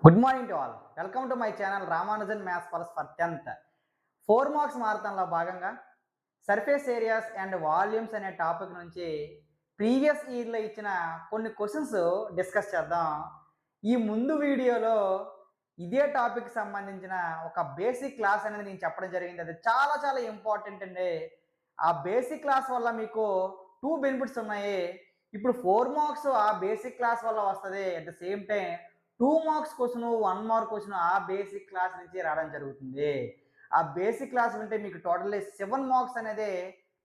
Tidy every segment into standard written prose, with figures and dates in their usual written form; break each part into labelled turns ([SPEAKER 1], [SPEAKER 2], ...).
[SPEAKER 1] Good morning to all. Welcome to my channel Ramanujan maths for 10th 4 marks మారథాన్లో భాగంగా surface areas and volumes అనే topic నుంచి previous ఇయర్లో ఇచ్చిన కొన్ని క్వశ్చన్స్ డిస్కస్ చేద్దాం. ఈ ముందు వీడియోలో ఇదే టాపిక్ సంబంధించిన ఒక బేసిక్ క్లాస్ అనేది నేను చెప్పడం జరిగింది. అది చాలా చాలా ఇంపార్టెంట్ అండి. ఆ బేసిక్ క్లాస్ వల్ల మీకు 2 బెనిఫిట్స్ ఉన్నాయి. ఇప్పుడు 4 మార్క్స్ ఆ బేసిక్ క్లాస్ వల్ల వస్తుంది. At the same time 2 marks question 1 mark question ఆ బేసిక్ క్లాస్ నుంచి రావడం జరుగుతుంది. ఆ బేసిక్ క్లాస్ ఉంటే మీకు టోటల్లీ 7 మార్క్స్ అనేది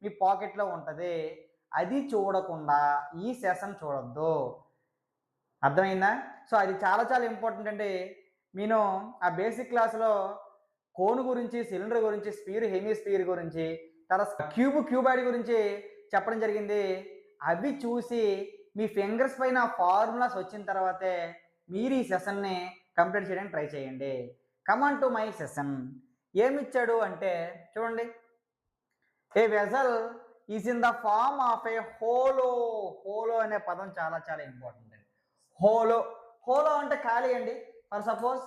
[SPEAKER 1] మీ పాకెట్లో ఉంటుంది. అది చూడకుండా ఈ సెషన్ చూడొద్దు. అర్థమైందా? సో అది చాలా చాలా ఇంపార్టెంట్ అండి. నేను ఆ బేసిక్ క్లాస్లో కోన్ గురించి, సిలిండర్ గురించి, స్పీర్ హెమిస్ఫియర్ గురించి, తర్వాత క్యూబాయిడ్ గురించి చెప్పడం జరిగింది. అవి చూసి మీ ఫింగర్స్ పైన ఫార్ములాస్ వచ్చిన తర్వాతే మీరు ఈ సెషన్ని కంప్లీట్ చేయడానికి ట్రై చేయండి. Come on to my session. ఏమిచ్చాడు అంటే చూడండి, a vessel is in the form of a hollow. Hollow అనే పదం చాలా చాలా ఇంపార్టెంట్ అండి. హోలో హోలో అంటే ఖాళీ అండి. ఫర్ సపోజ్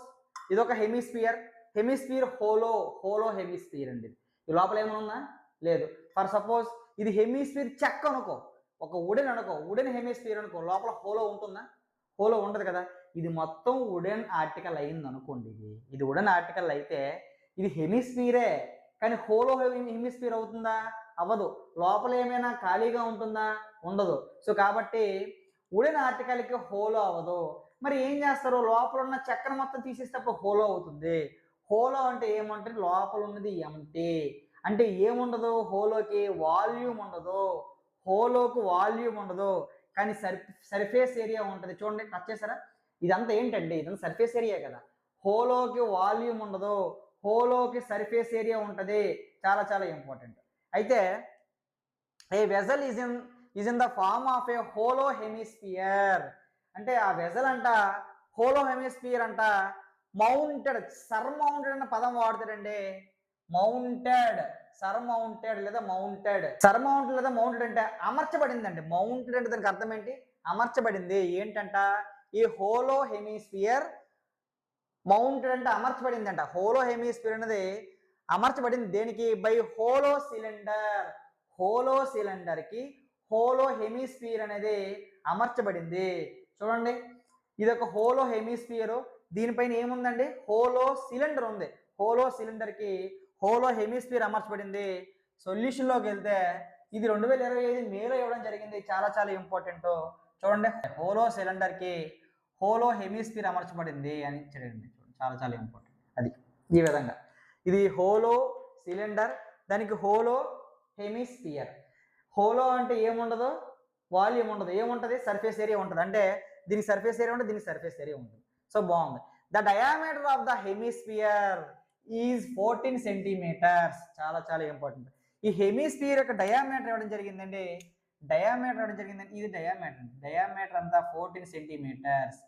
[SPEAKER 1] ఇది ఒక hemisphere, hemisphere hollow, hollow hemisphere అండి. ఈ లోపల ఏమన్నా లేదు. ఫర్ సపోజ్ ఇది హెమిస్ఫియర్ చెక్క అనుకో, ఒక వుడెన్ అనుకో, వుడెన్ హెమిస్ఫియర్ అనుకో, లోపల హోలో ఉంటుందా? హోలో ఉండదు కదా. ఇది మొత్తం వుడెన్ ఆర్టికల్ అయింది అనుకోండి. ఇది వుడెన్ ఆర్టికల్ అయితే ఇది హెమిస్ఫియరే, కానీ హోలో హెమిస్ఫియర్ అవుతుందా? అవ్వదు. లోపల ఏమైనా ఖాళీగా ఉంటుందా? ఉండదు. సో కాబట్టి వుడెన్ ఆర్టికల్కి హోలో అవ్వదు. మరి ఏం చేస్తారు? లోపల ఉన్న చక్కెర మొత్తం తీసేసేటప్పుడు హోలో అవుతుంది. హోలో అంటే ఏమంటే లోపల ఉన్నది ఎంటీ, అంటే ఏముండదు హోలోకి? వాల్యూమ్ ఉండదు. హోలోకి వాల్యూమ్ ఉండదు, కానీ సర్ఫేస్ ఏరియా ఉంటుంది. చూడండి, టచ్ చేశారా? ఇదంతా ఏంటండి? ఇదంతా సర్ఫేస్ ఏరియా కదా. హోలోకి వాల్యూమ్ ఉండదు, హోలోకి సర్ఫేస్ ఏరియా ఉంటుంది. చాలా చాలా ఇంపార్టెంట్. అయితే a vessel is in the form of a hollow hemisphere అంటే ఆ వెజల్ అంట హోలో హెమిస్ఫియర్ అంట మౌంటెడ్, సర్మౌంటెడ్ అన్న పదం వాడతాడండి. మౌంటెడ్, సర్మౌంటెడ్ లేదా మౌంటెడ్. సర్మౌంటెడ్ లేదా మౌంటెడ్ అంటే అమర్చబడిందండి. మౌంటెడ్ అంటే దానికి అర్థం ఏంటి? అమర్చబడింది. ఏంటంట? ఈ హోలో హెమిస్ఫియర్ మౌంటెడ్ అంటే అమర్చబడిందంట. హోలో హెమిస్ఫియర్ అనేది అమర్చబడింది దేనికి? By hollow cylinder. హోలో సిలిండర్కి హోలో హెమిస్ఫియర్ అనేది అమర్చబడింది. చూడండి, ఇది ఒక హోలో హెమిస్ఫియర్, దీనిపైన ఏముందండి? హోలో సిలిండర్ ఉంది. హోలో సిలిండర్కి హోలో హెమిస్ఫియర్ అమర్చబడింది. సొల్యూషన్లోకి వెళ్తే ఇది 2025 మేలో ఇవ్వడం జరిగింది. చాలా చాలా ఇంపార్టెంట్. చూడండి, హోలో సిలిండర్కి హోలో హెమిస్ఫియర్ అమర్చబడింది అని చూడండి. చాలా చాలా ఇంపార్టెంట్. అది ఈ విధంగా ఇది హోలో సిలిండర్, దానికి హోలో హెమిస్ఫియర్. హోలో అంటే ఏముండదు? వాల్యూమ్ ఉండదు. ఏముంటుంది? సర్ఫేస్ ఏరియా ఉంటుంది. అంటే దీనికి సర్ఫేస్ ఏరియా ఉంటుంది, దీనికి సర్ఫేస్ ఏరియా ఉంటుంది. సో బాగుంది. The diameter of the hemisphere is 14 centimetres. చాలా చాలా ఇంపార్టెంట్. ఈ హెమిస్ఫియర్ యొక్క డయామీటర్ ఇవ్వడం జరిగిందండి. డయామీటర్ ఇవ్వడం జరిగిందండి. ఇది డయామీటర్. డయామీటర్ అంతా 14 సెంటీమీటర్స్.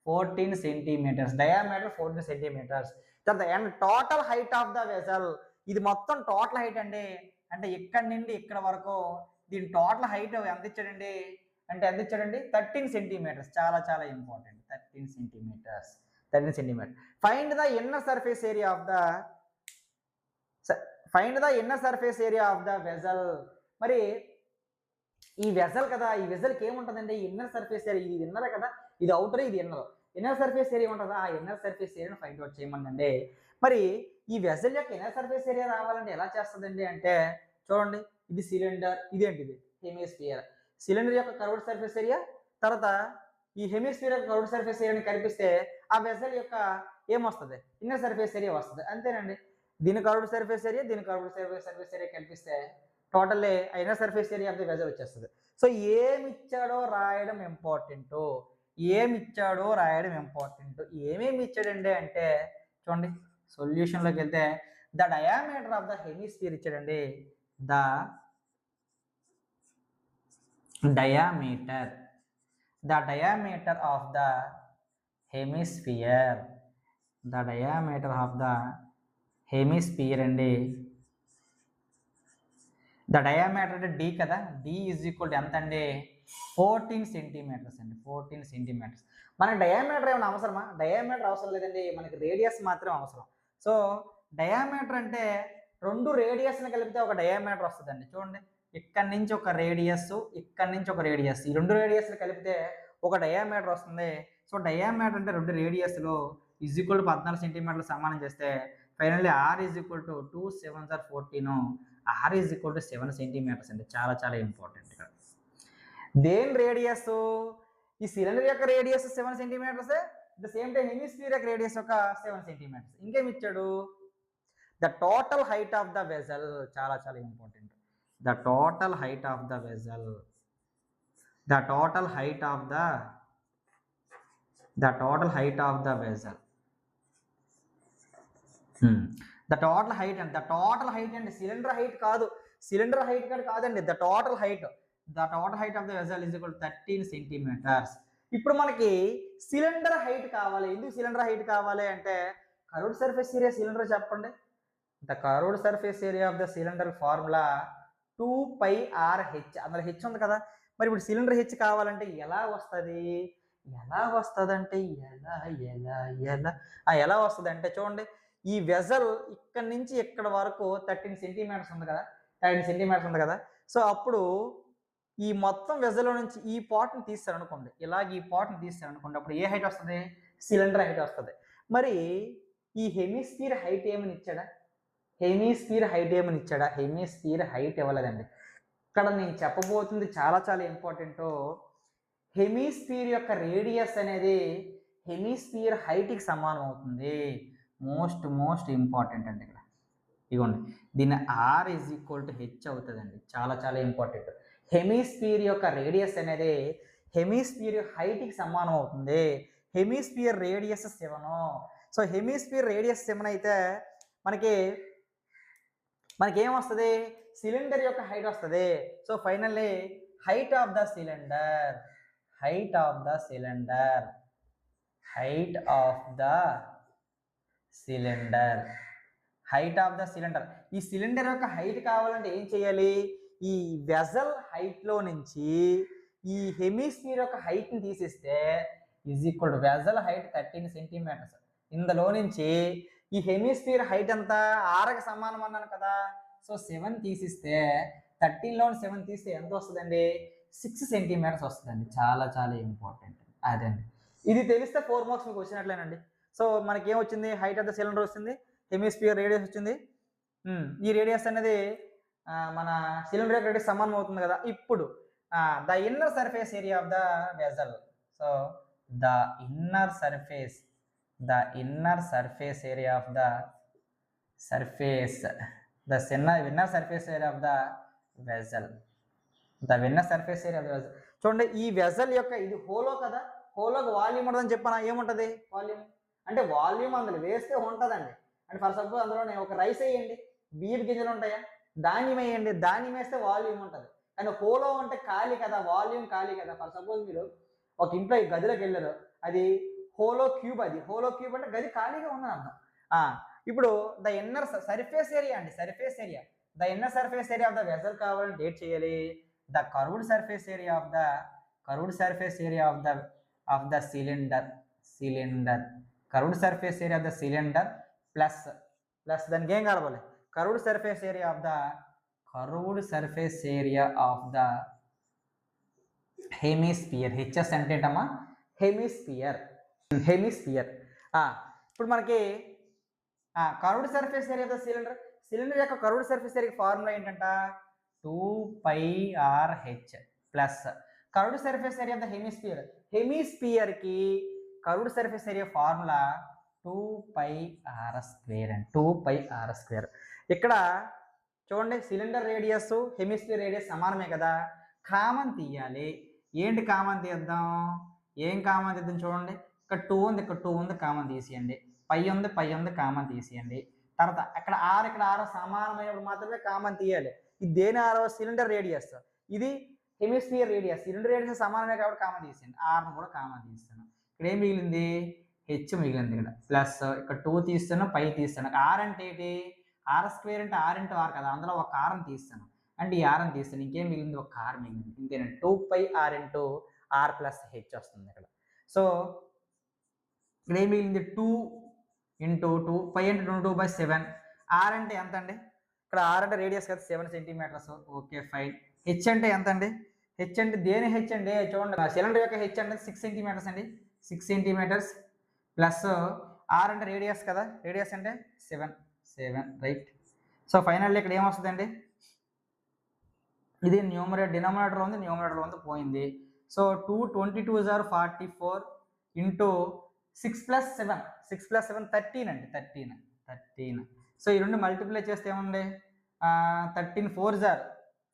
[SPEAKER 1] 14 centimetres diameter, 14 centimetres. తర్వాత and total height of the vessel, ఇది మొత్తం టోటల్ హైట్ అండి. అంటే ఇక్కడ నుండి ఇక్కడ వరకు దీని టోటల్ హైట్ ఎంత ఇచ్చాడండి? అంటే ఎంత ఇచ్చాడండి? 13 సెంటీమీటర్స్. చాలా చాలా important. 13 centimetres. 13 centimetre. Find the inner surface area of the vessel. మరి ఈ వెసల్ కదా, ఈ వెసల్కి ఏముంటుందండి? Inner surface area. ఇది ఇన్నరే కదా, ఇది అవుటర్, ఇది ఇన్నర్. ఇన్నర్ సర్ఫేస్ ఏరియా ఉంటుందా? ఆ ఇన్నర్ సర్ఫేస్ ఏరియాను ఫైండ్ అవుట్ చేయమండి. మరి ఈ వెసల్ యొక్క ఇన్నర్ సర్ఫేస్ ఏరియా రావాలంటే ఎలా చేస్తుందండి అంటే చూడండి, ఇది సిలిండర్, ఇదేంటిది? హెమిస్ఫియర్. సిలిండర్ యొక్క కర్వ్డ్ సర్ఫేస్ ఏరియా, తర్వాత ఈ హెమిస్ఫియర్ యొక్క కర్వ్డ్ సర్ఫేస్ ఏరియాని కనిపిస్తే ఆ వెసల్ యొక్క ఏమొస్తుంది? ఇన్నర్ సర్ఫేస్ ఏరియా వస్తుంది. అంతేనండి. దీని కర్వ్డ్ సర్ఫేస్ ఏరియా, దీని కర్వ్డ్ సర్ఫేస్ ఏరియా కనిపిస్తే totally inner surface area of the vessel వచ్చేస్తుంది. సో ఏమిచ్చాడో రాయడం ఇంపార్టెంట్. ఏమిచ్చాడో రాయడం ఇంపార్టెంట్. ఏమేమి ఇచ్చాడండి అంటే చూడండి, సొల్యూషన్లోకి వెళ్తే the diameter of the hemisphere ఇచ్చాడండి. The diameter of the hemisphere. The diameter of the hemisphere అండి. ద డయామీటర్ అంటే డి కదా, డి ఈజ్ ఈక్వల్ టు ఎంత అండి? 14 సెంటీమీటర్స్ అండి, 14 సెంటీమీటర్స్. మనకి డయామీటర్ ఏమైనా అవసరమా? డయామీటర్ అవసరం లేదండి, మనకి రేడియస్ మాత్రం అవసరం. సో డయామీటర్ అంటే 2 రేడియస్ని కలిపితే ఒక డయామీటర్ వస్తుందండి. చూడండి, ఇక్కడి నుంచి ఒక రేడియస్, ఇక్కడి నుంచి ఒక రేడియస్, ఈ 2 రేడియస్లు కలిపితే ఒక డయామీటర్ వస్తుంది. సో డయామీటర్ అంటే 2 రేడియస్లు ఈజ్ ఈక్వల్ టు 14 సెంటీమీటర్లు సమానం చేస్తే finally R is equal to 2 7 14, R is equal to 7 centimetres అండి. చాలా చాలా ఇంపార్టెంట్. ఇక్కడ దేని రేడియస్, ఈ సిలిండర్ యొక్క radius 7 centimetres, the same time hemisphere యొక్క రేడియస్ ఒక 7 సెంటీమీటర్స్. ఇంకేమి ఇచ్చాడు? The total height of the vessel, చాలా చాలా important. The total height of the vessel, the total height of the total height of the vessel, the total height and the total height అండి, cylinder height కాదు, cylinder height కాదండి, the total height, the total height of the vessel is equal to 13 centimetres. ఇప్పుడు మనకి cylinder height కావాలి. ఎందుకు cylinder height కావాలి అంటే curved surface area cylinder చెప్పండి. The curved surface area of the cylinder formula 2πrh, అందులో H ఉంది కదా. మరి ఇప్పుడు సిలిండర్ హెచ్ కావాలంటే ఎలా వస్తుంది? ఎలా వస్తుంది అంటే ఎలా వస్తుంది అంటే చూడండి, ఈ వెజల్ ఇక్కడ నుంచి ఇక్కడ వరకు 13 సెంటీమీటర్స్ ఉంది కదా, 13 సెంటీమీటర్స్ ఉంది కదా. సో అప్పుడు ఈ మొత్తం వెజల్లో నుంచి ఈ పార్ట్ని తీస్తారనుకోండి, ఇలాగ ఈ పార్ట్ని తీస్తారనుకోండి, అప్పుడు ఏ హైట్ వస్తుంది? సిలిండర్ హైట్ వస్తుంది. మరి ఈ హెమిస్ఫియర్ హైట్ ఏమని ఇచ్చాడా? హెమిస్ఫియర్ హైట్ ఏమని ఇచ్చాడా? హెమిస్ఫియర్ హైట్ ఇవ్వలేదండి. ఇక్కడ నేను చెప్పబోతుంది చాలా చాలా ఇంపార్టెంట్. హెమిస్ఫియర్ యొక్క రేడియస్ అనేది హెమిస్ఫియర్ హైట్కి సమానం అవుతుంది. మోస్ట్ ఇంపార్టెంట్ అండి. ఇక్కడ ఇదిగోండి, దీన్ని R is equal to H అవుతుందండి. చాలా చాలా ఇంపార్టెంట్. హెమిస్ఫియర్ యొక్క రేడియస్ అనేది హెమిస్ఫియర్ హైట్కి సమానం అవుతుంది. Hemisphere radius 7. So hemisphere radius 7 అయితే మనకి ఏమొస్తుంది? సిలిండర్ యొక్క హైట్ వస్తుంది. So finally height of the cylinder, height of the cylinder, height of the cylinder, height of the cylinder. ఈ సిలిండర్ యొక్క హైట్ కావాలంటే ఏం చేయాలి? ఈ వెజల్ హైట్లో నుంచి ఈ హెమిస్ఫియర్ యొక్క హైట్ని తీసిస్తే is equal to vessel height 13 centimetres. ఇందులో నుంచి ఈ హెమిస్ఫియర్ హైట్ అంతా ఆర్కి సమానం అన్నాను కదా. సో 7 తీసిస్తే 13లో 7 తీస్తే ఎంత వస్తుందండి? 6 సెంటీమీటర్స్ వస్తుందండి. చాలా చాలా ఇంపార్టెంట్ అదండి. ఇది తెలిస్తే 4 మార్క్స్ మీకు వచ్చినట్లేనండి. సో మనకి ఏమొచ్చింది? హైట్ ఆఫ్ ద సిలిండర్ వచ్చింది, హెమిస్ఫియర్ రేడియస్ వచ్చింది. ఈ రేడియస్ అనేది మన సిలిండర్ యొక్క రేడియస్ సమానం అవుతుంది కదా. ఇప్పుడు the inner surface area of the vessel. So the inner surface area of the surface, inner surface area of the vessel, the inner surface area of the vessel. చూడండి, ఈ vessel యొక్క ఇది hollow కదా, హోలోకి volume ఉంటుందని చెప్పాను. ఏముంటుంది? Volume అంటే volume అందులో వేస్తే ఉంటుందండి. అంటే ఫర్ సపోజ్ అందులో ఒక రైస్ వేయండి, బియ్యం గింజలు ఉంటాయా? ధాన్యం వేయండి, ధాన్యం వేస్తే వాల్యూమ్ ఉంటుంది. కానీ హోలో అంటే ఖాళీ కదా, వాల్యూమ్ ఖాళీ కదా. ఫర్ సపోజ్ మీరు ఒక ఇంట్లో ఈ గదిలోకి వెళ్ళారు, అది హోలో క్యూబ్, అది హోలో క్యూబ్ అంటే గది ఖాళీగా ఉందని అర్థం. ఇప్పుడు ద ఇన్నర్ సర్ఫేస్ ఏరియా అండి, surface area, the inner surface area of the vessel కావాలంటే ఏం చేయాలి? The curved surface area of the cylinder, curved surface area of the cylinder plus దానికి ఏం కలవాలి? Curved surface area of the hemisphere. HS అంటే ఏంటమ్మా? Hemisphere. ఇప్పుడు మనకి curved surface area of the cylinder యొక్క కర్వ్డ్ సర్ఫేస్ ఏరియా ఫార్ములా ఏంటంట? 2πrh plus curved surface area of the hemisphere కి curved surface area formula 2πr² అండి, 2πr². ఇక్కడ చూడండి, సిలిండర్ రేడియస్ హెమిస్ఫియర్ రేడియస్ సమానమే కదా, కామన్ తీయాలి. ఏంటి కామన్ తీద్దాం? ఏం కామన్ తీద్దాం? చూడండి, ఇక్కడ 2 ఉంది, ఇక్కడ 2 ఉంది, కామన్ తీసేయండి. పై ఉంది కామన్ తీసేయండి. తర్వాత ఇక్కడ ఆర్ సమానమైనప్పుడు మాత్రమే కామన్ తీయాలి. ఇది దేని ఆరో? Cylinder radius. ఇది హెమిస్ఫియర్ రేడియస్. సిలిండర్ రేడియస్ సమానమే కాబట్టి కామన్ తీసేయండి. ఆర్ను కూడా కామన్ తీస్తాను. ఇక్కడ ఏం మిగిలింది? హెచ్ మిగిలింది. ఇక్కడ ప్లస్ ఇక్కడ 2 తీస్తాను, పై తీస్తాను. ఆర్ అంటే ఏంటి? r² అంటే r × r కదా, అందులో ఒక ఆర్ని తీస్తాను. అంటే ఈ ఆర్ అని తీస్తాను, ఇంకేం మిగిలింది, ఒక ఆర్ మిగిలింది, ఇంతేనండి. 2πr into are plus H వస్తుంది ఇక్కడ. సో ఇక్కడ ఏం మిగిలింది, 2 ఇంటూ 2 5 ఇంటూ 2/7. ఆర్ అంటే ఎంత అండి, ఇక్కడ ఆర్ అంటే రేడియస్ కదా 7 సెంటీమీటర్స్. Okay fine. హెచ్ అంటే ఎంత అండి, హెచ్ అంటే దేని హెచ్ అండి, చూడండి సిలిండర్ యొక్క హెచ్ అంటే 6 సెంటీమీటర్స్ అండి, 6 సెంటీమీటర్స్ ప్లస్ ఆర్ అంటే రేడియస్ కదా, రేడియస్ అంటే 7 రైట్. సో ఫైనల్లీ ఇక్కడ ఏమొస్తుందండి, ఇది డినామినేటర్లో ఉంది, న్యూమరేటర్లో ఉంది, పోయింది. సో 222 ఆర్ 44 ఇంటూ 6 + 7, 6 + 7 13 అండి, 13. సో ఈ రెండు మల్టిప్లై చేస్తే ఏముంది, 13 4 ఆర్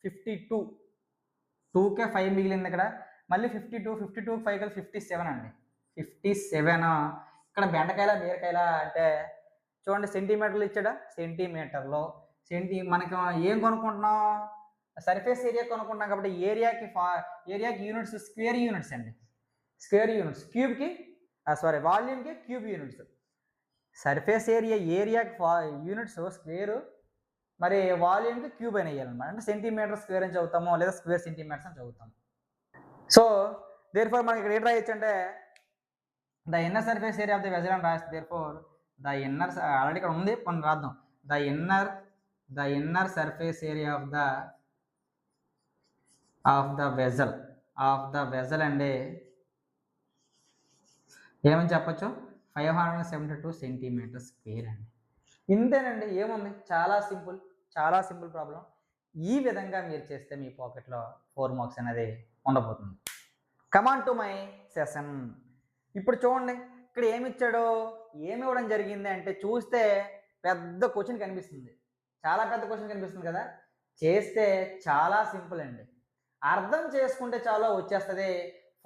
[SPEAKER 1] 52, 2కే 5 మిగిలింది ఇక్కడ, మళ్ళీ 52 5 కలిసి 57 అండి, 57. ఇక్కడ బెండకాయల బీరకాయల అంటే చూడండి, సెంటీమీటర్లు ఇచ్చాడా, సెంటీమీటర్లో మనకి ఏం కొనుక్కుంటున్నాం, సర్ఫేస్ ఏరియా కొనుక్కుంటాం కాబట్టి ఏరియాకి యూనిట్స్ స్క్వేర్ యూనిట్స్ అండి, స్క్వేర్ యూనిట్స్. క్యూబ్కి వాల్యూమ్కి క్యూబ్ యూనిట్స్. సర్ఫేస్ ఏరియాకి యూనిట్స్ స్క్వేర్, మరి వాల్యూమ్కి క్యూబ్ అని వేయాలన్నమాట. అంటే సెంటీమీటర్ స్క్వేర్ అని చదువుతాము, లేదా స్క్వేర్ సెంటీమీటర్స్ అని చదువుతాము. సో దేర్ఫోర్ మనకి ఇక్కడ ఏం రాయొచ్చు అంటే the inner surface area of the vessel అని రాస్తే, దేర్ఫోర్ ద ఇన్నర్, ఆల్రెడీ ఇక్కడ ఉంది కొన్ని రాద్దాం, the inner surface area of the vessel అండి ఏమని చెప్పచ్చు, 572 సెంటీమీటర్ స్క్వేర్ అండి. ఇంతేనండి, ఏముంది, చాలా సింపుల్ ప్రాబ్లం. ఈ విధంగా మీరు చేస్తే మీ పాకెట్లో 4 మార్క్స్ అనేది ఉండబోతుంది. కమాన్ టు మై సెషన్. ఇప్పుడు చూడండి ఇక్కడ ఏమి ఇవ్వడం జరిగింది అంటే, చూస్తే పెద్ద క్వశ్చన్ కనిపిస్తుంది, చాలా పెద్ద క్వశ్చన్ కనిపిస్తుంది కదా, చేస్తే చాలా సింపుల్ అండి. అర్థం చేసుకుంటే చాలు వచ్చేస్తుంది.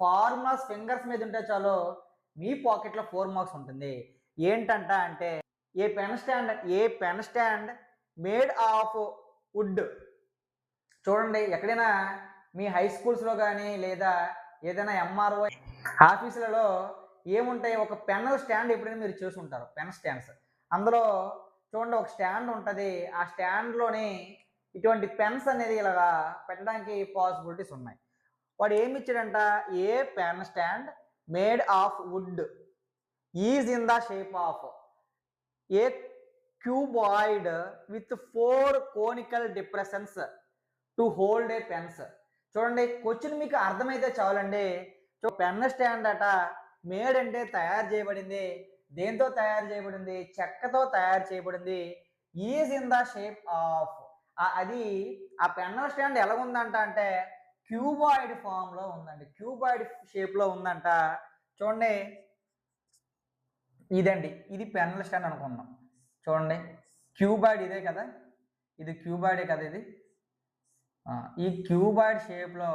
[SPEAKER 1] ఫార్ములాస్ ఫింగర్స్ మీద ఉంటే చాలు మీ పాకెట్లో 4 మార్క్స్ ఉంటుంది. ఏంటంట అంటే, a pen stand made of wood. చూడండి ఎక్కడైనా మీ హై స్కూల్స్లో కానీ లేదా ఏదైనా ఎంఆర్ఓ ఆఫీసులలో ఏముంటాయి, ఒక పెన్నుల స్టాండ్ ఎప్పుడైనా మీరు చూసుంటారు, పెన్ స్టాండ్స్. అందులో చూడండి ఒక స్టాండ్ ఉంటుంది, ఆ స్టాండ్లోని ఇటువంటి పెన్స్ అనేది ఇలాగా పెట్టడానికి పాసిబిలిటీస్ ఉన్నాయి. వాడు ఏమి ఇచ్చాడంట, a pen stand made of wood is in the shape of a cuboid with 4 conical depressions to hold a pens. చూడండి క్వశ్చన్ మీకు అర్థమైతే చాలండి. పెన్ స్టాండ్ అట, మేడ్ అంటే తయారు చేయబడింది, దేంతో తయారు చేయబడింది, చెక్కతో తయారు చేయబడింది, is in the shape of, అది ఆ పెన్ స్టాండ్ ఎలా ఉందంట అంటే క్యూబాయిడ్ ఫామ్లో ఉందండి, క్యూబాయిడ్ షేప్లో ఉందంట. చూడండి ఇదండి, ఇది పెన్ స్టాండ్ అనుకున్నాం. చూడండి క్యూబాయిడ్ ఇదే కదా, ఇది క్యూబాయిడే కదా ఇది. ఈ క్యూబాయిడ్ షేప్లో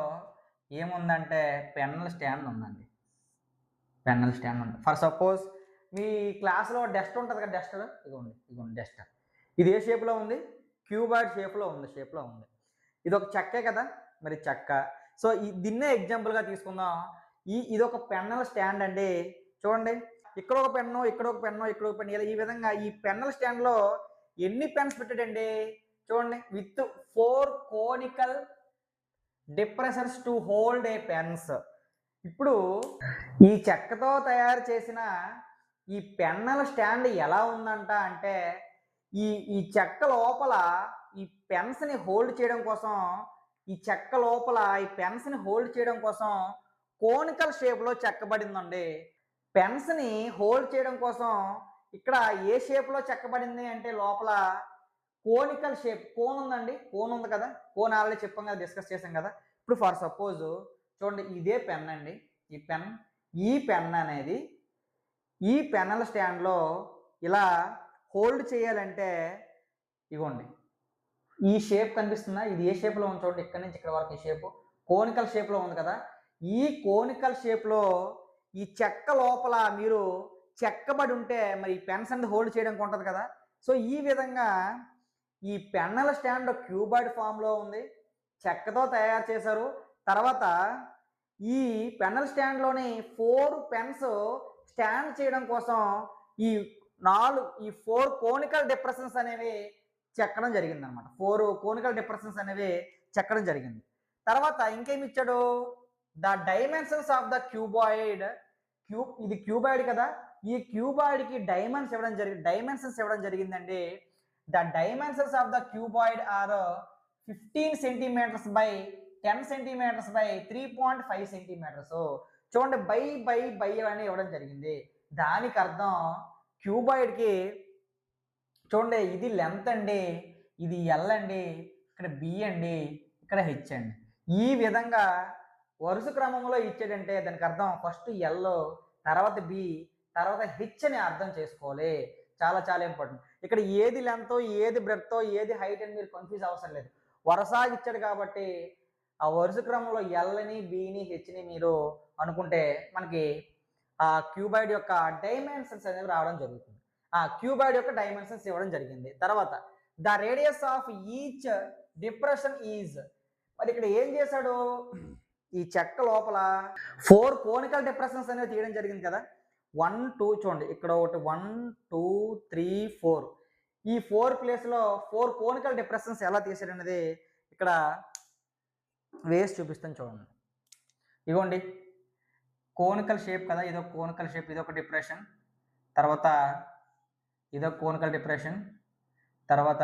[SPEAKER 1] ఏముందంటే పెన్నుల స్టాండ్ ఉందండి, పెన్నుల స్టాండ్ ఉంది. ఫర్ సపోజ్ మీ క్లాస్లో డస్ట్ ఉంటుంది కదా, డస్టర్, ఇదిగోండి డస్టర్, ఇది ఏ షేప్లో ఉంది, క్యూబాయిడ్ షేప్లో ఉంది. ఇది ఒక చెక్కే కదా, మరి చెక్క. సో దీన్నే ఎగ్జాంపుల్గా తీసుకుందాం. ఇది ఒక పెన్నుల స్టాండ్ అండి. చూడండి ఇక్కడ ఒక పెన్ను, ఇక్కడ ఒక పెన్ను, ఇక్కడ ఒక పెన్ను, ఇలా ఈ విధంగా ఈ పెన్నుల స్టాండ్లో ఎన్ని పెన్స్ పెట్టాడండి, చూడండి with 4 conical depressions to hold a pens. ఇప్పుడు ఈ చెక్కతో తయారు చేసిన ఈ పెన్నుల స్టాండ్ ఎలా ఉందంట అంటే, ఈ చెక్క లోపల ఈ పెన్స్ని హోల్డ్ చేయడం కోసం, ఈ చెక్క లోపల ఈ పెన్స్ని హోల్డ్ చేయడం కోసం కోనికల్ షేప్లో చెక్కబడిందండి. పెన్స్ని హోల్డ్ చేయడం కోసం ఇక్కడ ఏ షేప్లో చెక్కబడింది అంటే, లోపల కోనికల్ షేప్, కోన్ ఉందండి, కోన్ ఉంది కదా, కోన్ ఆల్రెడీ చెప్పాం కదా, డిస్కస్ చేసాం కదా. ఇప్పుడు ఫర్ సపోజ్ చూడండి ఇదే పెన్ అండి, ఈ పెన్ అనేది ఈ పెన్నుల స్టాండ్లో ఇలా హోల్డ్ చేయాలంటే, ఇగోండి ఈ షేప్ కనిపిస్తుందా, ఇది ఏ షేప్లో ఉంది చూడండి, ఇక్కడ నుంచి ఇక్కడ వరకు ఈ షేప్ కోనికల్ షేప్లో ఉంది కదా. ఈ కోనికల్ షేప్లో ఈ చెక్క లోపల మీరు చెక్కబడి ఉంటే మరి ఈ పెన్స్ అనేది హోల్డ్ చేయడానికి ఉంటుంది కదా. సో ఈ విధంగా ఈ పెన్నుల స్టాండ్ క్యూబాయిడ్ ఫామ్లో ఉంది, చెక్కతో తయారు చేశారు. తర్వాత ఈ పెన్నుల స్టాండ్లోని 4 పెన్స్ స్టాండ్ చేయడం కోసం ఈ 4 కోనికల్ డిప్రెషన్స్ అనేవి చెక్కడం జరిగిందనమాట. 4 కోనికల్ డిప్రెషన్స్ అనేవి చెక్కడం జరిగింది. తర్వాత ఇంకేమి ఇచ్చాడు, the dimensions of the cuboid, ఇది క్యూబాయిడ్ కదా, ఈ క్యూబాయిడ్కి డైమెన్షన్స్ ఇవ్వడం జరిగిందండి. The dimensions of the cuboid are 15 centimetres by 10 centimetres by 3.5 centimetres. చూడండి, బై అని ఇవ్వడం జరిగింది. దానికి అర్థం క్యూబాయిడ్కి చూడండి, ఇది లెంత్ అండి, ఇది ఎల్ అండి, ఇక్కడ బి అండి, ఇక్కడ హెచ్ అండి. ఈ విధంగా వరుస క్రమంలో ఇచ్చాడంటే దానికి అర్థం ఫస్ట్ ఎల్, తర్వాత బి, తర్వాత హెచ్ అని అర్థం చేసుకోవాలి. చాలా చాలా ఇంపార్టెంట్. ఇక్కడ ఏది లెంత్, ఏది బ్రెడ్త్, ఏది హైట్ అని మీరు కన్ఫ్యూజ్ అవసరం లేదు. వరుసగా ఇచ్చాడు కాబట్టి ఆ వరుస క్రమంలో ఎల్ని, బిని, హెచ్ని మీరు అనుకుంటే మనకి ఆ క్యూబాయిడ్ యొక్క డైమెన్షన్స్ అనేవి రావడం జరుగుతుంది. ఆ క్యూబాయిడ్ యొక్క డైమెన్షన్స్ ఇవ్వడం జరిగింది. తర్వాత the radius of each depression is, మరి ఇక్కడ ఏం చేశాడు, ఈ చెక్క లోపల 4 కోనికల్ డిప్రెషన్స్ అనేవి తీయడం జరిగింది కదా. 1 2 చూడండి, ఇక్కడ ఒకటి 1 2 3 4, ఈ 4 ప్లేస్లో 4 కోనికల్ డిప్రెషన్స్ ఎలా తీసాడు అనేది ఇక్కడ వేసి చూపిస్తాను చూడండి. ఇగోండి, కోనికల్ షేప్ కదా, ఇదొక కోనికల్ షేప్, ఇదొక డిప్రెషన్, తర్వాత ఇదొక కోనికల్ డిప్రెషన్, తర్వాత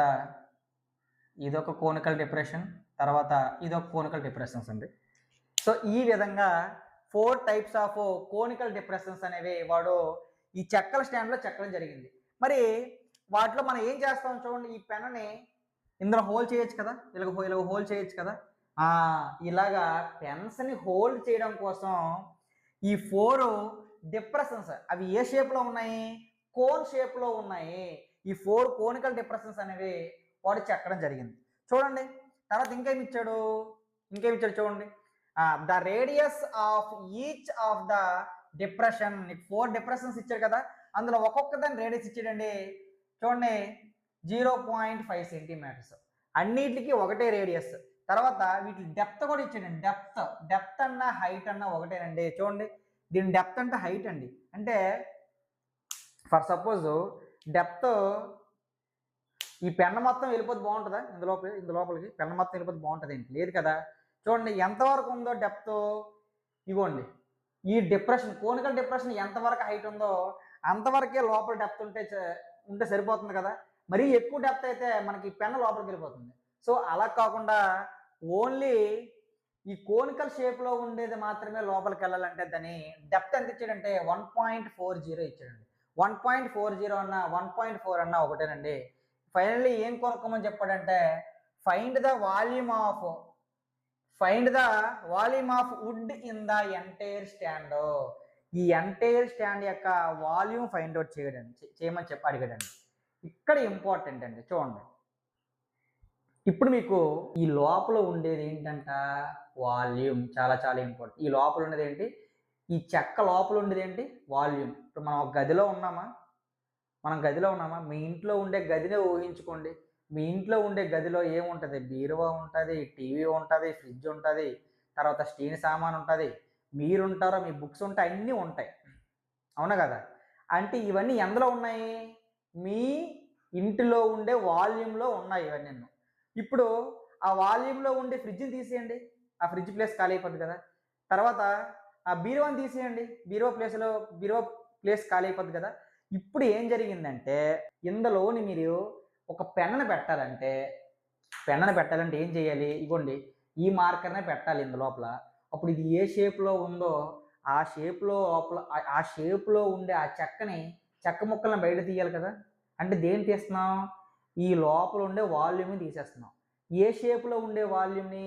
[SPEAKER 1] ఇదొక కోనికల్ డిప్రెషన్, తర్వాత ఇదొక కోనికల్ డిప్రెషన్స్ అండి. సో ఈ విధంగా 4 టైప్స్ ఆఫ్ కోనికల్ డిప్రెషన్స్ అనేవి వాడు ఈ చెక్కల స్టాండ్లో చెక్కడం జరిగింది. మరి వాటిలో మనం ఏం చేస్తాం చూడండి, ఈ పెన్ని ఇందులో హోల్ చేయొచ్చు కదా, ఇలాగ హోల్ చేయొచ్చు కదా. ఇలాగా పెన్స్ని హోల్డ్ చేయడం కోసం ఈ 4 డిప్రెషన్స్ అవి ఏ షేప్లో ఉన్నాయి, కోన్ షేప్లో ఉన్నాయి. ఈ 4 కోనికల్ డిప్రెషన్స్ అనేవి వాడు చెక్కడం జరిగింది. చూడండి, తర్వాత ఇంకేమి ఇచ్చాడు చూడండి, the radius of each of the depression. 4 depressions ఇచ్చాడు కదా, అందులో ఒక్కొక్క దాని రేడియస్ ఇచ్చాడండి. చూడండి, 0.5 సెంటీమీటర్స్, అన్నిటికీ ఒకటే రేడియస్. తర్వాత వీటి డెప్త్ కూడా ఇచ్చాడండి. డెప్త్ అన్న హైట్ అన్న ఒకటేనండి. చూడండి, దీని డెప్త్ అంటే హైట్ అండి. అంటే ఫర్ సపోజ్ డెప్త్, ఈ పెన్ మొత్తం వెళ్ళిపోతే బాగుంటుందా, ఇందులోపలికి పెన్ మొత్తం వెళ్ళిపోతే బాగుంటుంది ఏంటి, లేదు కదా. చూడండి ఎంతవరకు ఉందో డెప్త్, ఇవ్వండి ఈ డిప్రెషన్, కోనికల్ డిప్రెషన్ ఎంతవరకు హైట్ ఉందో అంతవరకే లోపల డెప్త్ ఉంటే సరిపోతుంది కదా. మరీ ఎక్కువ డెప్త్ అయితే మనకి పెన్ లోపలికి వెళ్ళిపోతుంది. సో అలా కాకుండా ఓన్లీ ఈ కోనికల్ షేప్లో ఉండేది మాత్రమే లోపలికి వెళ్ళాలంటే దాని డెప్త్ ఎంత ఇచ్చాడంటే 1.40 ఇచ్చాడండి. 1.40 అన్న 1.4 అన్న ఒకటేనండి. ఫైనల్లీ ఏం కొనుక్కోమని చెప్పాడంటే find the volume of wood in the entire stand. ఈ ఎంటైర్ స్టాండ్ యొక్క వాల్యూమ్ ఫైండ్ అవుట్ చేయమని అడిగాడండి. ఇక్కడ ఇంపార్టెంట్ అండి. చూడండి, ఇప్పుడు మీకు ఈ లోపల ఉండేది ఏంటంట, వాల్యూమ్. చాలా చాలా ఇంపార్టెంట్. ఈ లోపల ఉండేది ఏంటి, ఈ చెక్క లోపల ఉండేది ఏంటి, వాల్యూమ్. ఇప్పుడు మనం ఒక గదిలో ఉన్నామా, మీ ఇంట్లో ఉండే గదినే ఊహించుకోండి. మీ ఇంట్లో ఉండే గదిలో ఏముంటుంది, బీరువా ఉంటుంది, టీవీ ఉంటుంది, ఫ్రిడ్జ్ ఉంటుంది, తర్వాత స్టీల్ సామాన్ ఉంటుంది, మీరుంటారో, మీ బుక్స్ ఉంటాయి, అన్నీ ఉంటాయి, అవునా కదా. అంటే ఇవన్నీ ఎందులో ఉన్నాయి, మీ ఇంటిలో ఉండే వాల్యూమ్లో ఉన్నాయి ఇవన్నీ. ఇప్పుడు ఆ వాల్యూమ్లో ఉండే ఫ్రిడ్జ్ని తీసేయండి, ఆ ఫ్రిడ్జ్ ప్లేస్ ఖాళీ అయిపోద్ది కదా. తర్వాత ఆ బీరువాని తీసేయండి, బీరువా ప్లేస్ ఖాళీ అయిపోద్ది కదా. ఇప్పుడు ఏం జరిగిందంటే ఇందులోని మీరు ఒక పెన్నును పెట్టాలంటే ఏం చేయాలి, ఇగోండి ఈ మార్కర్నే పెట్టాలి ఇందు లోపల. అప్పుడు ఇది ఏ షేప్లో ఉందో ఆ షేప్లో ఉండే ఆ చెక్క ముక్కలను బయట తీయాలి కదా. అంటే దేని తీస్తున్నాం, ఈ లోపల ఉండే వాల్యూమ్ని తీసేస్తున్నాం. ఏ షేప్లో ఉండే వాల్యూమ్ని,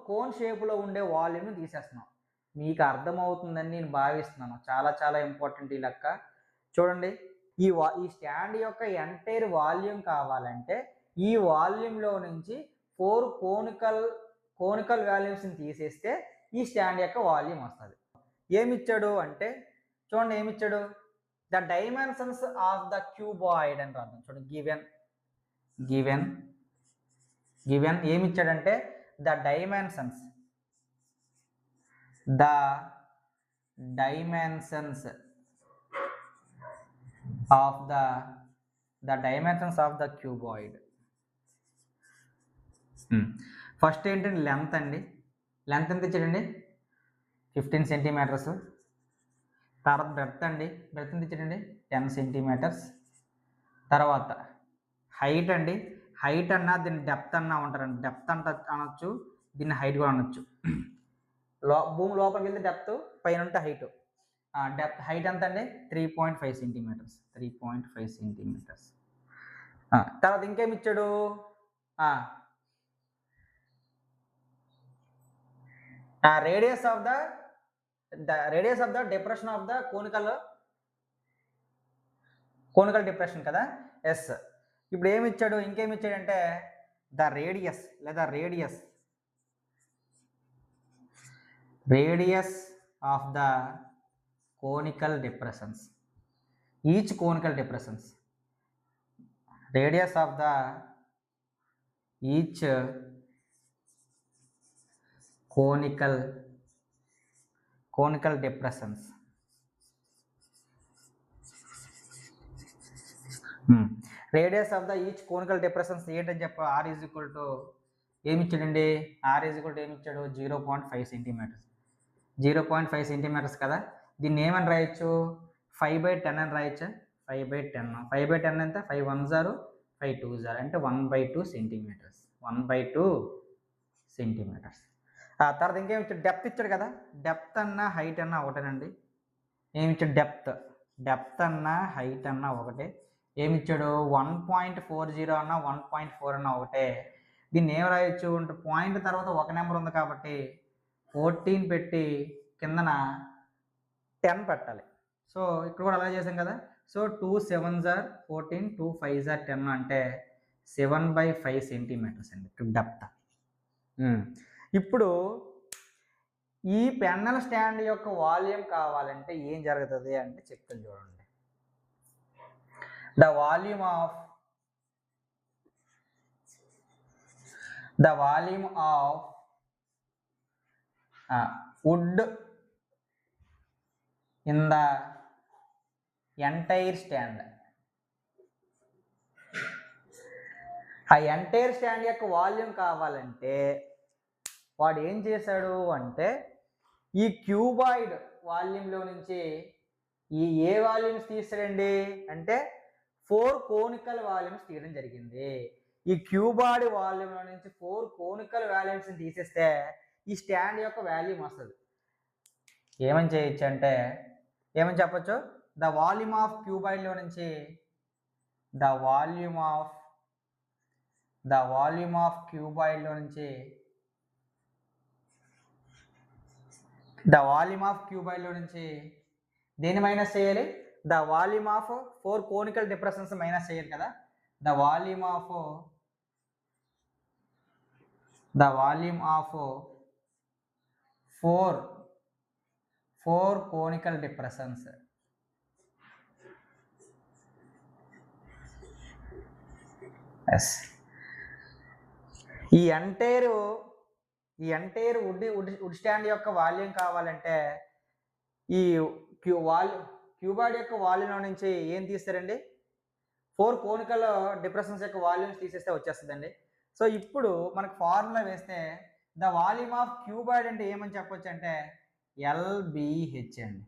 [SPEAKER 1] కోన్ షేప్లో ఉండే వాల్యూమ్ని తీసేస్తున్నాం. మీకు అర్థమవుతుందని నేను భావిస్తున్నాను. చాలా చాలా ఇంపార్టెంట్ ఈ లెక్క. చూడండి, ఈ స్టాండ్ యొక్క ఎంటైర్ వాల్యూమ్ కావాలంటే ఈ వాల్యూమ్లో నుంచి 4 కోనికల్ వాల్యూమ్స్ని తీసేస్తే ఈ స్టాండ్ యొక్క వాల్యూమ్ వస్తుంది. ఏమిచ్చాడు అంటే చూడండి, ఏమిచ్చాడు, the dimensions of the cuboid అని రాద్దాం. చూడండి, గివెన్ ఏమిచ్చాడంటే the dimensions of the cuboid. First ఏంటంటే లెంత్ అండి. లెంత్ ఎంత ఇచ్చాడండి? 15 సెంటీమీటర్స్. తర్వాత బ్రెడ్త్ అండి. బ్రెడ్త్ ఎంత ఇచ్చాడండి? 10 సెంటీమీటర్స్. తర్వాత హైట్ అండి. హైట్ అన్నా దీన్ని డెప్త్ అన్నా ఉంటారండి. డెప్త్ అంట అనొచ్చు, దీన్ని హైట్ కూడా అనొచ్చు. భూమి లోపలికి వెళ్తే డెప్త్, పైన ఉంటే హైట్. డెప్త్ హైట్ ఎంత అండి? 3.5 సెంటీమీటర్స్. 3.5 సెంటీమీటర్స్. తర్వాత ఇంకేమి ఇచ్చాడు? Radius of the depression of the conical depression కదా. ఎస్. ఇప్పుడు ఏమి ఇచ్చాడు? ఇంకేమి ఇచ్చాడంటే ద రేడియస్ లేదా radius of the conical depressions. Each conical depressions. Radius of the each conical depressions. Radius of the each conical depressions ఏంటని చెప్ప are is equal to ఏమి ఇచ్చాడండి? ఆర్ ఈజ్ ఈక్వల్ టు ఏమి ఇచ్చాడు? 0.5 సెంటీమీటర్స్. 0.5 సెంటీమీటర్స్ కదా. దీన్ని ఏమని రాయొచ్చు? 5/10 అని రాయొచ్చు. 5/10. 5/10 ఎంత? 5 1s 5 2s అంటే 1/2 సెంటీమీటర్స్. 1/2 సెంటీమీటర్స్. తర్వాత ఇంకేమి ఇచ్చాడు? డెప్త్ ఇచ్చాడు కదా. డెప్త్ అన్నా హైట్ అన్నా ఒకటేనండి. ఏమి ఇచ్చాడు? డెప్త్ అన్నా హైట్ అన్నా ఒకటే. ఏమి ఇచ్చాడు? 1.40 అన్నా 1.4 అన్నా ఒకటే. దీన్ని ఏం రాయొచ్చు అంటే పాయింట్ తర్వాత ఒక నెంబర్ ఉంది కాబట్టి 14 పెట్టి కిందన 10 పెట్టాలి. సో ఇక్కడ కూడా అలా చేసాం కదా. సో 2 7s 14, 2 5s 10 అంటే 7/5 సెంటీమీటర్స్ అండి ఇక్కడ డెప్త్. ఇప్పుడు ఈ పెన్నెల్ స్టాండ్ యొక్క వాల్యూమ్ కావాలంటే ఏం జరుగుతుంది అంటే చెప్తాను చూడండి. The volume of wood in the entire stand. ఆ ఎంటైర్ స్టాండ్ యొక్క వాల్యూమ్ కావాలంటే వాడు ఏం చేశాడు అంటే ఈ క్యూబాయిడ్ వాల్యూమ్లో నుంచి ఏ వాల్యూమ్స్ తీస్తాడండి అంటే 4 కోనికల్ వాల్యూమ్స్ తీయడం జరిగింది. ఈ క్యూబాయిడ్ వాల్యూమ్లో నుంచి 4 కోనికల్ వాల్యూమ్స్ని తీసేస్తే ఈ స్టాండ్ యొక్క వాల్యూమ్ వస్తుంది. ఏమని చేయొచ్చు అంటే ఏమని చెప్పొచ్చు? ద వాల్యూమ్ ఆఫ్ క్యూబాయిడ్లో నుంచి ద వాల్యూమ్ ఆఫ్ క్యూబాయిడ్లో నుంచి దేని మైనస్ చేయాలి? The volume of 4 conical depressions minus చేయాలి కదా. The volume of 4 conical depressions. Yes. ఈ ఎంటైర్ వుడ్ స్టాండ్ యొక్క వాల్యూమ్ కావాలంటే ఈ క్యూబాయిడ్ యొక్క వాల్యూమ్లో నుంచి ఏం తీస్తారండి? 4 కోనికల్ డిప్రెషన్స్ యొక్క వాల్యూమ్స్ తీసేస్తే వచ్చేస్తుందండి. సో ఇప్పుడు మనకు ఫార్ములా వేస్తే ద వాల్యూమ్ ఆఫ్ క్యూబాయిడ్ అంటే ఏమని చెప్పొచ్చు అంటే LBH అండి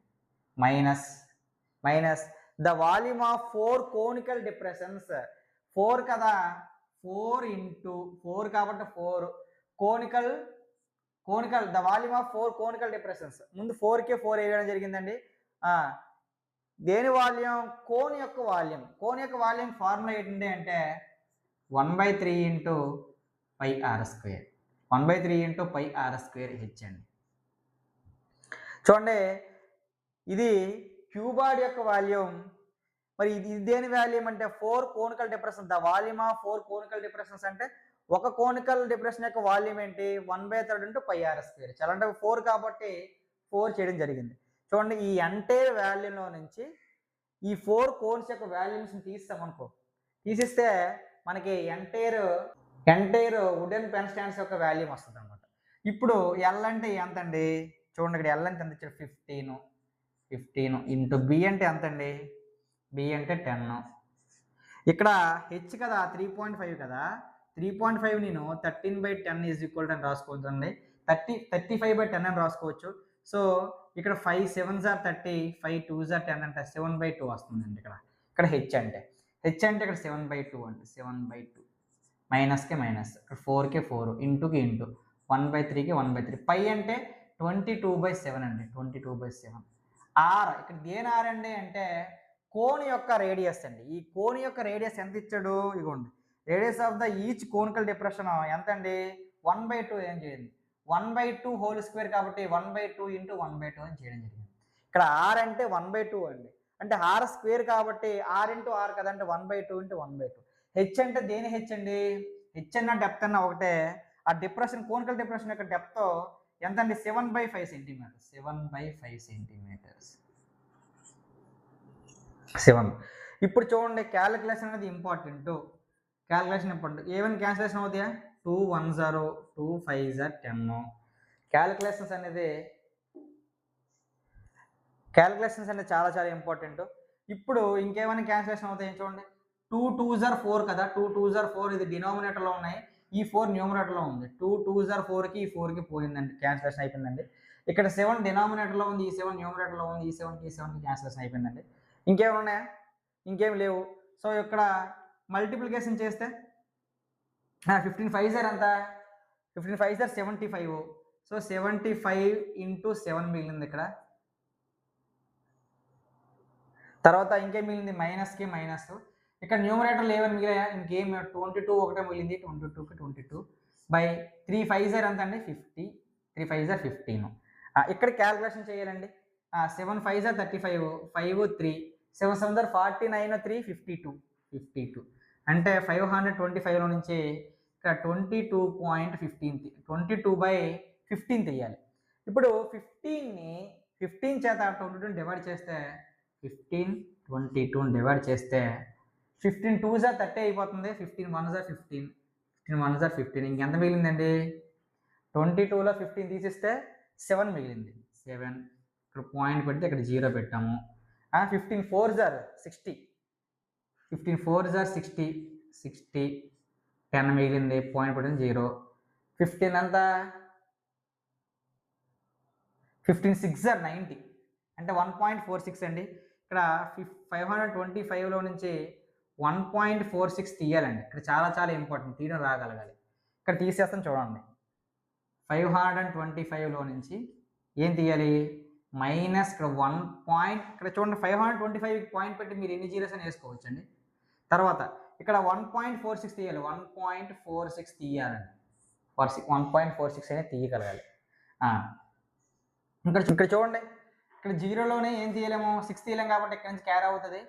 [SPEAKER 1] minus the volume of 4 conical depressions. 4 కదా, 4 into 4 కాబట్టి 4 conical the volume of 4 conical depressions. ముందు 4కే 4 వేయడం జరిగిందండి. దేని వాల్యూమ్? కోన్ యొక్క వాల్యూమ్ ఫార్ములా ఏంటంటే అంటే 1/3 into pi r². 1/3 into pi r² h అండి. చూడండి, ఇది క్యూబాయిడ్ యొక్క వాల్యూమ్. మరి ఇది దేని వాల్యూమ్ అంటే 4 conical depression. The volume of 4 conical depressions అంటే ఒక కోనికల్ డిప్రెషన్ యొక్క వాల్యూమ్ ఏంటి? 1/3 into pi r². చాలా అంటే 4 కాబట్టి 4 చేయడం జరిగింది. చూడండి, ఈ ఎంటైర్ వాల్యూమ్లో నుంచి ఈ 4 కోన్స్ యొక్క వాల్యూమ్స్ని తీస్తామనుకో, తీసిస్తే మనకి ఎంటైర్ వుడెన్ పెన్ స్టాండ్స్ యొక్క వాల్యూమ్ వస్తుంది అనమాట. ఇప్పుడు ఎల్ అంటే ఎంత అండి? చూడండి, ఇక్కడ ఎల్ అంటే ఎంత ఇచ్చాడు? 15 ఇంటూ బి అంటే ఎంత అండి? బి అంటే 10. ఇక్కడ హెచ్ కదా 3.5 కదా, 3.5 నేను 13/10 ఈజ్ ఈక్వల్ అని రాసుకోవచ్చండి. 35/10 అని రాసుకోవచ్చు. సో ఇక్కడ 5 7s ఆర్ 30, 5 2s ఆర్ 10 అంటే 7/2 వస్తుందండి ఇక్కడ హెచ్ అంటే ఇక్కడ 7/2 అండి. 7/2 మైనస్కే మైనస్, ఇక్కడ 4కే 4, ఇంటూకి ఇంటూ, 1/3కి 1/3. పై అంటే 22/7 అండి. 22/7. ఆర్ ఇక్కడ దేని ఆర్ అండి అంటే కోన్ యొక్క రేడియస్ అండి. ఈ కోన్ యొక్క రేడియస్ ఎంత ఇచ్చాడు? ఇగోండి, radius of the each conical depression ఎంత అండి? 1/2 ఏం చేయండి, 1/2 హోల్ స్క్వేర్ కాబట్టి 1/2 ఇంటూ 1/2 అని చేయడం జరిగింది. ఇక్కడ ఆర్ అంటే 1/2 అండి. అంటే ఆర్ స్క్వేర్ కాబట్టి ఆర్ ఇంటూ ఆర్ కదంటే 1/2 ఇంటూ 1/2. హెచ్ అంటే దేని హెచ్ అండి? హెచ్ అన్న డెప్త్ అన్న ఒకటే. ఆ డిప్రెషన్ కోనికల్ డిప్రెషన్ యొక్క డెప్త్ ఎంత అండి? 7/5 సెంటీమీటర్స్. 7/5 సెంటీమీటర్స్. 7. ఇప్పుడు చూడండి, క్యాలిక్యులేషన్ అనేది ఇంపార్టెంట్. Calculation important. ఏమైనా క్యాన్సిలేషన్ అవుతాయా? 2 1s are 2 5s are 10. Calculations అనేది చాలా చాలా ఇంపార్టెంట్. ఇప్పుడు ఇంకేమైనా క్యాన్సిలేషన్ అవుతాయి చూడండి. 2 2s are 4 కదా, 2 2s are 4 ఇది డినామినేటర్లో ఉన్నాయి, ఈ 4 న్యూమరేటర్లో ఉంది. 2 2s are 4కి ఈ 4కి పోయిందండి, క్యాన్సిలేషన్ అయిపోయిందండి. ఇక్కడ 7 డినామినేటర్లో ఉంది, ఈ 7 న్యూమరేటర్లో ఉంది, ఈ 7కి 7కి క్యాన్సిలేషన్ అయిపోయిందండి. ఇంకేమైనా ఉన్నాయా? ఇంకేం లేవు. సో ఇక్కడ మల్టిప్లికేషన్ చేస్తే 15 5s are ఎంత? 15 5s are 75. సో 75 ఇంటూ 7 మిగిలింది ఇక్కడ. తర్వాత ఇంకేం మిగిలింది? మైనస్కి మైనస్. ఇక్కడ న్యూమరేటర్లు ఏమైనా మిగిలాయా? ఇంకేం 22 ఒకటే మిగిలింది. 22కి 22 బై 3 5s are ఎంత అండి? 50. 3 5s are 15. ఇక్కడ క్యాలిక్యులేషన్ చేయాలండి. 7 5s are 35, 5 3, 7 7s are 49, 3 52. అంటే 525లో నుంచి ఇక్కడ 22.15 22/15 తీయాలి. ఇప్పుడు 15ని 15 చేత 22 డివైడ్ చేస్తే 15 22 డివైడ్ చేస్తే 15 2s are 30 అయిపోతుంది. 15 1s are 15, 15 1s are 15. ఇంకెంత మిగిలిందండి? 22లో 15 తీసిస్తే 7 మిగిలింది. 7 ఇక్కడ పాయింట్ పెడితే ఇక్కడ 0 పెట్టాము. 15 4s are 60, 15 4s are 60, 10 మిగిలింది, పాయింట్ పెట్టింది 0. 15 అంతా 15 6s are 90 అంటే 1.46 అండి. ఇక్కడ 525లో నుంచి 1.46 తీయాలండి. ఇక్కడ చాలా చాలా ఇంపార్టెంట్, తీయడం రాగలగాలి. ఇక్కడ తీసేస్తాం చూడండి. 525లో నుంచి ఏం తీయాలి? మైనస్ ఇక్కడ 1 పాయింట్, ఇక్కడ చూడండి 525 పాయింట్ పెట్టి మీరు ఎన్ని జీరోస్ అని వేసుకోవచ్చండి. తర్వాత ఇక్కడ 1.46 తీయాలి. 1.46 తీయాలండి. 1.46 అనేది తీయగలగాలి. ఇక్కడ చూడండి, ఇక్కడ 0లోనే ఏం తీయలేము, 6 తీయలేము కాబట్టి ఇక్కడ నుంచి క్యారీ అవుతుంది.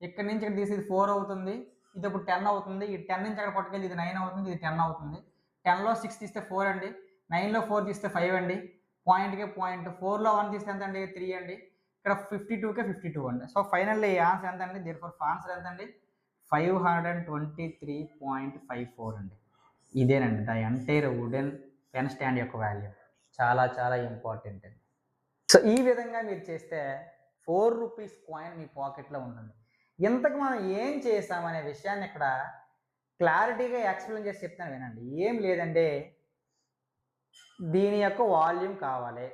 [SPEAKER 1] ఇక్కడ నుంచి ఇక్కడ తీసి 4 అవుతుంది, ఇది ఇప్పుడు 10 అవుతుంది. ఈ 10 నుంచి అక్కడ పట్టుకెళ్ళి ఇది 9 అవుతుంది, ఇది 10 అవుతుంది. 10లో 6 తీస్తే 4 అండి, 9లో 4 తీస్తే 5 అండి, పాయింట్కే పాయింట్. 4లో 1 తీస్తే ఎంత అండి? 3 అండి. ఇక్కడ 52కే 52 అండి. సో ఫైనల్లీ ఆన్సర్ ఎంత అండి? దేర్ఫోర్ ఆన్సర్ ఎంత అండి? 523.54 అండి. ఇదేనండి the entire wooden pen stand యొక్క వాల్యూ. చాలా చాలా ఇంపార్టెంట్ అండి. సో ఈ విధంగా మీరు చేస్తే 4 రూపీస్ కాయిన్ మీ పాకెట్లో ఉంటుంది. ఇంతకు మనం ఏం చేసామనే విషయాన్ని ఇక్కడ క్లారిటీగా ఎక్స్ప్లెయిన్ చేసి చెప్తాను వినండి. ఏం లేదంటే దీని యొక్క వాల్యూమ్ కావాలి.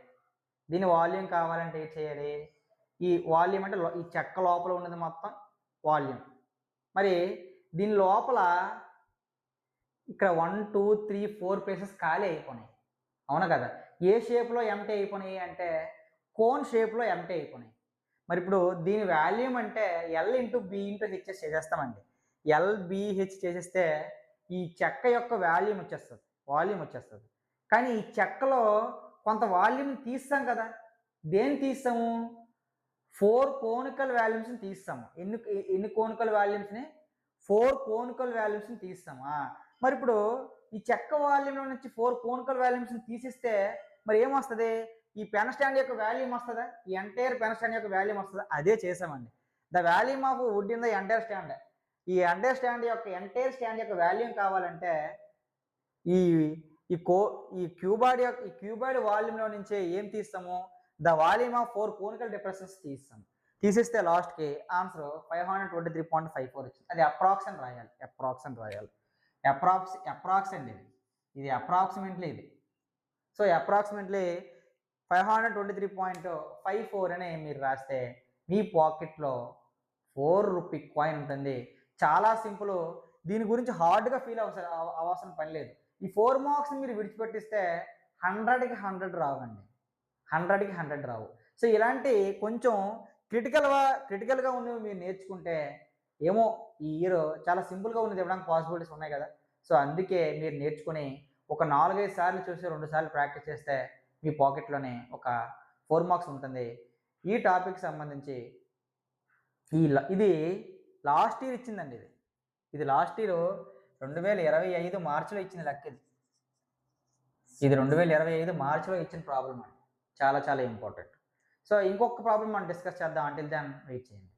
[SPEAKER 1] దీని వాల్యూమ్ కావాలంటే ఏం చేయాలి? ఈ వాల్యూమ్ అంటే ఈ చెక్క లోపల ఉన్నది మొత్తం వాల్యూమ్. మరి దీని లోపల ఇక్కడ 1 2 3 4 ప్లేసెస్ ఖాళీ అయిపోయినాయి, అవునా కదా? ఏ షేప్లో ఎంటీ అయిపోయినాయి అంటే కోన్ షేప్లో ఎంటీ అయిపోయినాయి. మరి ఇప్పుడు దీని వాల్యూమ్ అంటే L into B into HS చేసేస్తామండి. ఎల్బిహెచ్ చేసేస్తే ఈ చెక్క యొక్క వాల్యూమ్ వచ్చేస్తుంది. కానీ ఈ చెక్కలో కొంత వాల్యూమ్ తీస్తాం కదా. దేన్ని తీస్తాము? 4 కోనికల్ వాల్యూమ్స్ని తీస్తాము. ఎన్ని కోనికల్ వాల్యూమ్స్ని? 4 కోనికల్ వాల్యూమ్స్ని తీస్తాము. మరి ఇప్పుడు ఈ చెక్క వాల్యూమ్లో నుంచి 4 కోనికల్ వాల్యూమ్స్ని తీసిస్తే మరి ఏమొస్తుంది? ఈ పెన్ స్టాండ్ యొక్క వాల్యూమ్ వస్తుందా? ఈ ఎంటైర్ పెన్ స్టాండ్ యొక్క వాల్యూమ్ వస్తుందా? అదే చేసామండి. The volume of wood in the entire stand. ఈ ఎంటైర్ స్టాండ్ యొక్క వాల్యూమ్ కావాలంటే ఈ క్యూబాయిడ్ వాల్యూమ్లో నుంచి ఏం తీస్తాము? The volume of 4 conical depressions తీస్తాము. తీసిస్తే లాస్ట్కి ఆన్సర్ 523.54 వచ్చింది. అది అప్రాక్షన్ రాయాలి. అప్రాక్స్ అండి ఇది అప్రాక్సిమేట్లీ ఇది. సో అప్రాక్సిమేట్లీ 523.54 అని మీరు రాస్తే మీ పాకెట్లో 4 రూపీ కాయిన్ ఉంటుంది. చాలా సింపుల్. దీని గురించి హార్డ్గా ఫీల్ అవ్వాల్సిన పని లేదు. ఈ 4 మార్క్స్ మీరు విడిచిపెట్టిస్తే 100కి 100 రావండి. 100కి 100 రావు. సో ఇలాంటి కొంచెం క్రిటికల్గా ఉన్నవి మీరు నేర్చుకుంటే ఏమో ఈ ఇయర్ చాలా సింపుల్గా ఉన్నది ఇవ్వడానికి పాసిబిలిటీస్ ఉన్నాయి కదా. సో అందుకే మీరు నేర్చుకుని ఒక 4-5 సార్లు చూసి 2 సార్లు ప్రాక్టీస్ చేస్తే మీ పాకెట్లోనే ఒక 4 మార్క్స్ ఉంటుంది. ఈ టాపిక్ సంబంధించి ఇది లాస్ట్ ఇయర్ ఇచ్చిందండి. ఇది లాస్ట్ ఇయర్ 2025 మార్చిలో ఇచ్చిన లెక్క ఇది 2025 మార్చిలో ఇచ్చిన ప్రాబ్లం అండి. చాలా చాలా ఇంపార్టెంట్. సో ఇంకొక ప్రాబ్లం మనం డిస్కస్ చేద్దాం. అంటిల్ దెన్ వెయిట్ చేయండి.